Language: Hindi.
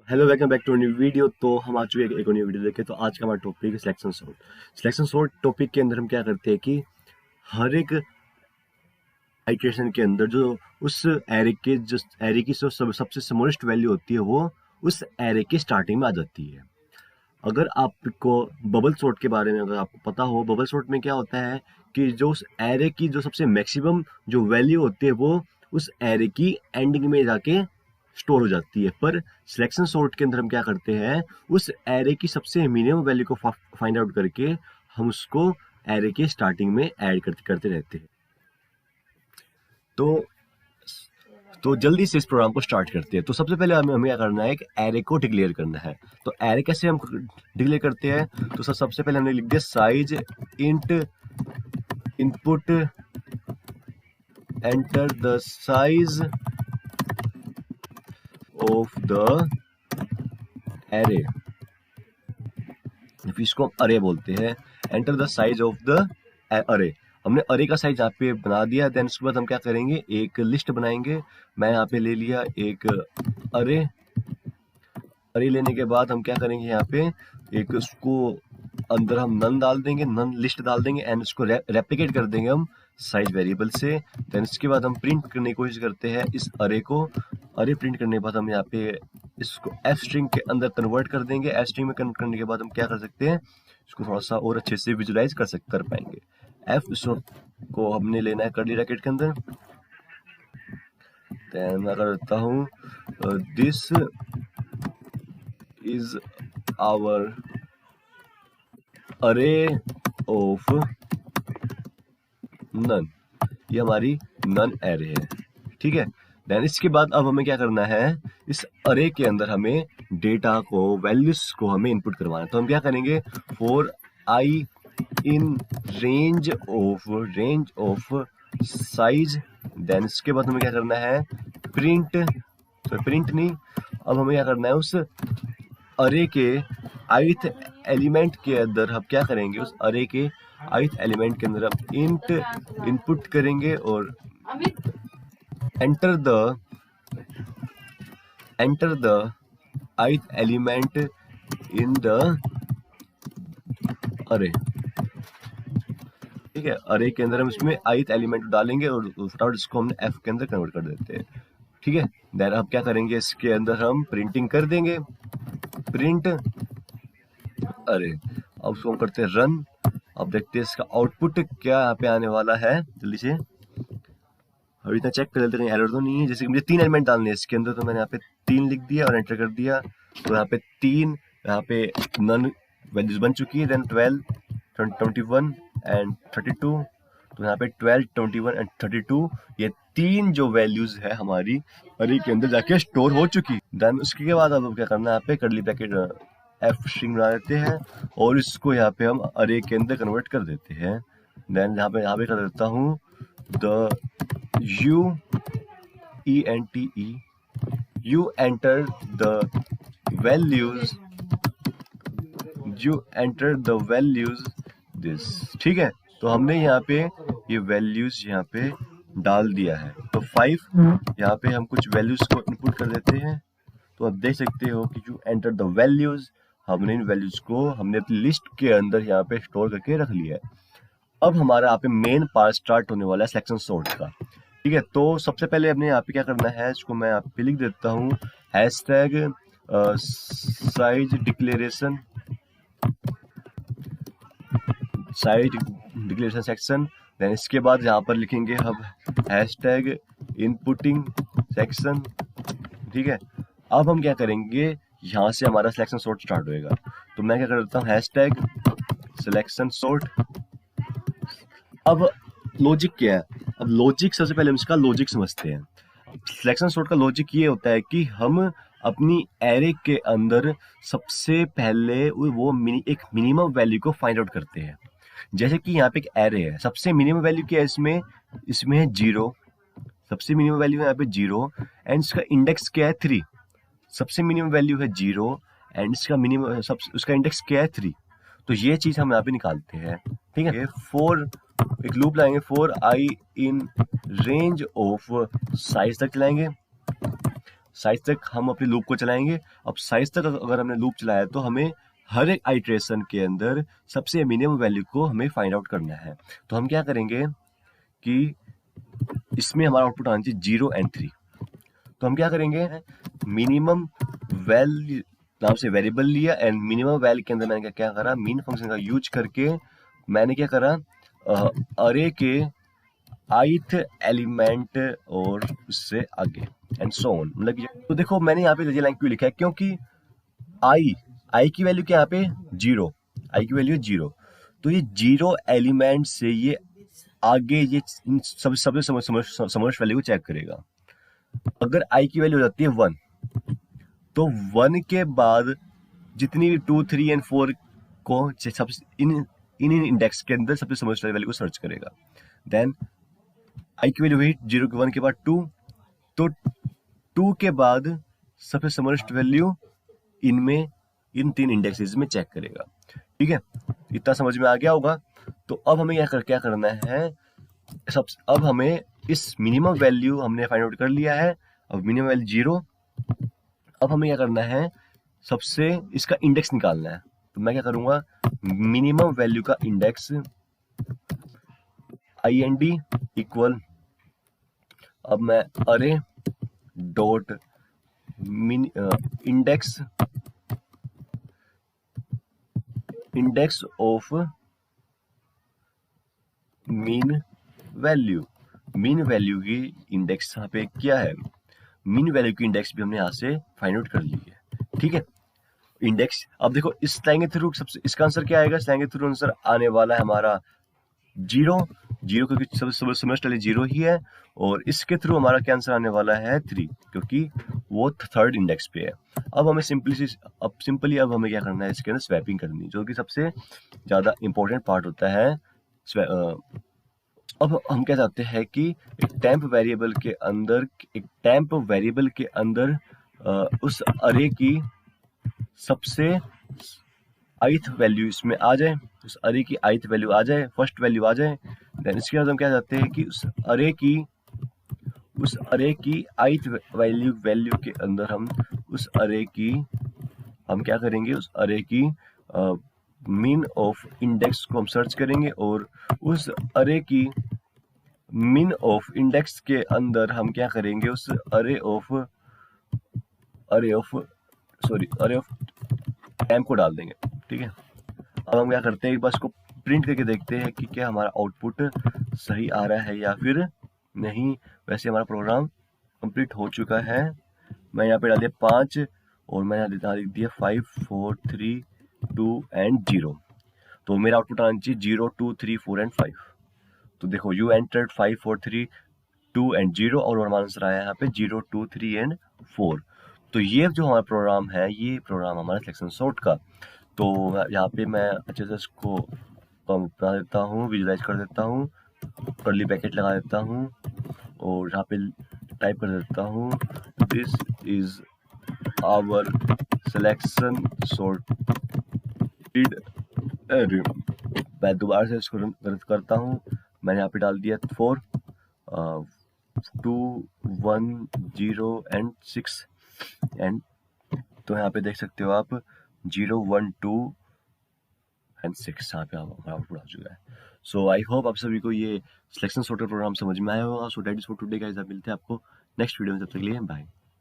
Hello, welcome back to new video. तो हम आ चुके हैं एक और न्यू वीडियो लेके। तो आज का हमारा टॉपिक है selection sort. Selection sort topic के अंदर हम क्या करते हैं कि हर एक आइट्रेशन के अंदर जो उस एरे की सबसे स्मॉलेस्ट वैल्यू होती है वो उस एरे के स्टार्टिंग में आ जाती है। अगर आपको बबल सॉर्ट के बारे में अगर आपको पता हो, बबल सॉर्ट में क्या होता है कि जो उस एरे की जो सबसे मैक्सिमम जो वैल्यू होती है वो उस एरे की एंडिंग में जाके स्टोर हो जाती है। पर सिलेक्शन सॉर्ट के अंदर हम क्या करते हैं, उस एरे की सबसे मिनिमम वैल्यू को फाइंड आउट करके हम उसको एरे के स्टार्टिंग में ऐड करते करते रहते हैं। तो जल्दी से इस प्रोग्राम को स्टार्ट करते हैं। तो सबसे पहले हमें हमें क्या करना है, एक एरे को डिक्लेयर करना है। तो एरे कैसे हम डिक्लेयर करते हैं, तो सबसे पहले हमने लिख दिया size int input enter the size of the array, इसको हम अरे बोलते हैं। Enter the size of the अरे, हमने अरे का साइज यहाँ पे बना दिया। देन उसके बाद हम क्या करेंगे, एक लिस्ट बनाएंगे। मैं यहाँ पे ले लिया एक अरे। अरे लेने के बाद हम क्या करेंगे, यहाँ पे एक उसको अंदर हम नन डाल देंगे, नन लिस्ट डाल देंगे एंड उसको रेप्लिकेट कर देंगे हम साइज वेरिएबल से। देन इसके बाद हम प्रिंट करने की कोशिश करते हैं इस अरे को। अरे प्रिंट करने के बाद हम यहाँ पे इसको एफ स्ट्रिंग के अंदर कन्वर्ट कर देंगे। एफ स्ट्रिंग में कन्वर्ट करने के बाद हम क्या कर सकते हैं, इसको थोड़ा सा और अच्छे से विजुलाइज कर पाएंगे। एफ को हमने लेना है कर्ली ब्रैकेट के अंदर। देन मैं करता हूँ दिस इज आवर अरे ऑफ नन, ये हमारी नन एरे है। ठीक है। देन इसके बाद अब हमें क्या करना है, इस अरे के अंदर हमें डेटा को, वैल्यूज को हमें इनपुट करवाना है। तो हम क्या करेंगे, for I in range of size. Then इसके बाद हमें क्या करना है, प्रिंट, तो प्रिंट नहीं, अब हमें क्या करना है, उस अरे के ith एलिमेंट के अंदर हम क्या करेंगे, उस अरे के ith एलिमेंट के अंदर हम इंट इनपुट करेंगे और enter the ith element in the अरे। ठीक है, अरे के अंदर हम इसमें ith एलिमेंट डालेंगे और फटाफट इसको हमने f के अंदर कन्वर्ट कर देते हैं। ठीक है। देन अब क्या करेंगे, इसके अंदर हम प्रिंटिंग कर देंगे, प्रिंट अरे। अब उसको हम करते हैं रन। अब देखते हैं इसका आउटपुट क्या यहाँ पे आने वाला है। जल्दी से अभी इतना चेक कर लेते हैं, कहीं एरर तो नहीं है। जैसे कि मुझे 3 एलिमेंट डालने हैं इसके अंदर, तो मैंने यहाँ पे 3 लिख दिया और एंटर कर दिया। तो यहाँ पे 3, यहाँ पे नन वैल्यूज बन चुकी है। Then 12, 21 and 32। तो यहाँ पे 12, 21 एंड 32, ये 3 जो वैल्यूज है हमारी अरे के अंदर जाके स्टोर हो चुकी। देन उसके बाद अब क्या करना है, यहाँ पे कर्ली ब्रैकेट एफ स्ट्रिंग बना देते हैं और इसको यहाँ पे हम अरे के अंदर कन्वर्ट कर देते हैं। देन यहाँ पे कर देता हूँ the you enter the values this। ठीक है। तो हमने यहाँ पे ये वैल्यूज यहाँ पे डाल दिया है। तो 5 यहाँ पे हम कुछ वैल्यूज को इनपुट कर देते हैं। तो आप देख सकते हो कि यू एंटर द वैल्यूज, हमने इन वैल्यूज को हमने अपनी लिस्ट के अंदर यहाँ पे स्टोर करके रख लिया है। अब हमारा यहाँ पे मेन पार्ट स्टार्ट होने वाला है सिलेक्शन सॉर्ट का। ठीक है। तो सबसे पहले हमने यहाँ पे क्या करना है, इसको मैं यहाँ पे लिख देता हूँ hashtag size declaration section. Then इसके बाद यहाँ पर लिखेंगे हम हैशटैग इनपुटिंग सेक्शन। ठीक है। अब हम क्या करेंगे, यहाँ से हमारा सिलेक्शन सॉर्ट स्टार्ट होएगा। तो मैं क्या कर देता हूँ हैशटैग सिलेक्शन सॉर्ट। अब लॉजिक क्या है, अब लॉजिक सबसे पहले हम इसका लॉजिक समझते हैं। सिलेक्शन सॉर्ट का लॉजिक ये होता है कि हम अपनी एरे के अंदर सबसे पहले वो एक मिनिमम वैल्यू को फाइंड आउट करते हैं। जैसे कि यहाँ पे एक एरे है, सबसे मिनिमम वैल्यू क्या है इसमें है 0। सबसे मिनिमम वैल्यू है यहाँ पे 0 एंड इसका इंडेक्स क्या है 3। सबसे मिनिमम वैल्यू है 0 एंड इसका मिनिमम उसका इंडेक्स क्या है 3। तो ये चीज हम यहाँ पे निकालते हैं। ठीक है। फॉर एक लूप लाएंगे, for I in range of size तक चलाएंगे। साइज तक हम अपने लूप को चलाएंगे। अब साइज तक अगर हमने लूप चलाया तो हमें हर एक आइट्रेशन के अंदर सबसे मिनिमम वैल्यू को हमें फाइंड आउट करना है। तो हम क्या करेंगे कि इसमें हमारा आउटपुट आना चाहिए 0 एंड 3। तो हम क्या करेंगे, मिनिमम वैल्यू नाम से वेरिएबल लिया एंड मिनिमम वैल्यू के अंदर मैंने क्या करा, मीन फंक्शन का यूज करके मैंने क्या करा, अरे के ith एलिमेंट और उससे आगे एंड सो ऑन। मतलब तो देखो मैंने यहाँ पे ये लाइन क्यों लिखा है, क्योंकि आई की वैल्यू क्या यहाँ पे 0, आई की वैल्यू 0। तो ये 0 एलिमेंट से ये आगे ये सबसे समर्स्ट वैल्यू को चेक करेगा। अगर आई की वैल्यू हो जाती है 1, तो 1 के बाद जितनी भी 2, 3 एंड 4 को इन इंडेक्स के अंदर सबसे समर्स्ट वैल्यू को सर्च करेगा। देन आई की वैल्यू हुई 0 के 1 के बाद 2, तो 2 के बाद सबसे समर्स्ट वैल्यू इनमें इन 3 इंडेक्सेस में चेक करेगा। ठीक है, इतना समझ में आ गया होगा। तो अब हमें क्या करना है, अब हमें इस मिनिमम वैल्यू हमने फाइंड आउट कर लिया है। अब मिनिमम वैल्यू 0। अब हमें क्या करना है, सबसे इसका इंडेक्स निकालना है। तो मैं क्या करूंगा, मिनिमम वैल्यू का इंडेक्स IND इक्वल, अब मैं अरे dot index of mean value की इंडेक्स यहाँ पे क्या है, मीन वैल्यू की इंडेक्स भी हमने यहाँ से फाइंड आउट कर ली है। ठीक है, इंडेक्स अब देखो इस लाइन के थ्रू सबसे इसका आंसर क्या आएगा, इस लाइन के थ्रू आंसर आने वाला है हमारा 0 क्योंकि सबसे समर्स्ट वाली 0 ही है, और इसके थ्रू हमारा क्या आंसर आने वाला है 3, क्योंकि वो थर्ड इंडेक्स पे है। अब हमें सिंपली अब हमें क्या करना है, इसके अंदर स्वैपिंग करनी, जो कि सबसे ज्यादा इंपॉर्टेंट पार्ट होता है। अब हम क्या चाहते हैं कि एक टेम्प वेरिएबल के अंदर उस अरे की सबसे ith वैल्यू इसमें आ जाए, उस अरे की ith वैल्यू आ जाए, फर्स्ट वैल्यू आ जाए। देन इसके बाद हम क्या चाहते हैं कि उस अरे की ith वैल्यू के अंदर हम क्या करेंगे, उस अरे की मीन ऑफ इंडेक्स को हम सर्च करेंगे, और उस अरे की मीन ऑफ इंडेक्स के अंदर हम क्या करेंगे, उस अरे ऑफ टेम्प को डाल देंगे। ठीक है, अब हम क्या करते हैं, एक बार इसको प्रिंट करके देखते हैं कि क्या हमारा आउटपुट सही आ रहा है या फिर नहीं। वैसे हमारा प्रोग्राम कंप्लीट हो चुका है। मैं यहाँ पे डाल दिया 5 और मैं यहाँ लिख दिया 5, 4, 3, 2 एंड 0। तो मेरा आउटपुट आना चाहिए 0, 2, 3, 4 एंड 5। तो देखो यू एंटर्ड 5, 4, 3, 2 एंड 0, और हमारा आंसर आया यहाँ पे 0, 2, 3 एंड 4। तो ये जो हमारा प्रोग्राम है, ये प्रोग्राम हमारा सिलेक्शन सॉर्ट का। तो यहाँ पे मैं अच्छे से इसको बना देता हूँ, विजुलाइज कर देता हूँ, कर्ली ब्रैकेट लगा देता हूँ, और यहाँ पे टाइप कर देता हूँ, this is our selection sorted array. मैं दोबारा से इसको रन करता हूँ। मैंने यहाँ पे डाल दिया 4, 2, 1, 0 एंड 6 एंड, तो यहाँ पे देख सकते हो आप 0, 1, 2 एंड 6 यहाँ पे हमारा आउटपुट आ चुका है। सो आई होप आप सभी को ये सिलेक्शन सॉर्टर प्रोग्राम समझ में आया होगा। So that is for today guys, मिलते हैं आपको नेक्स्ट वीडियो में, तब तक के लिए बाय।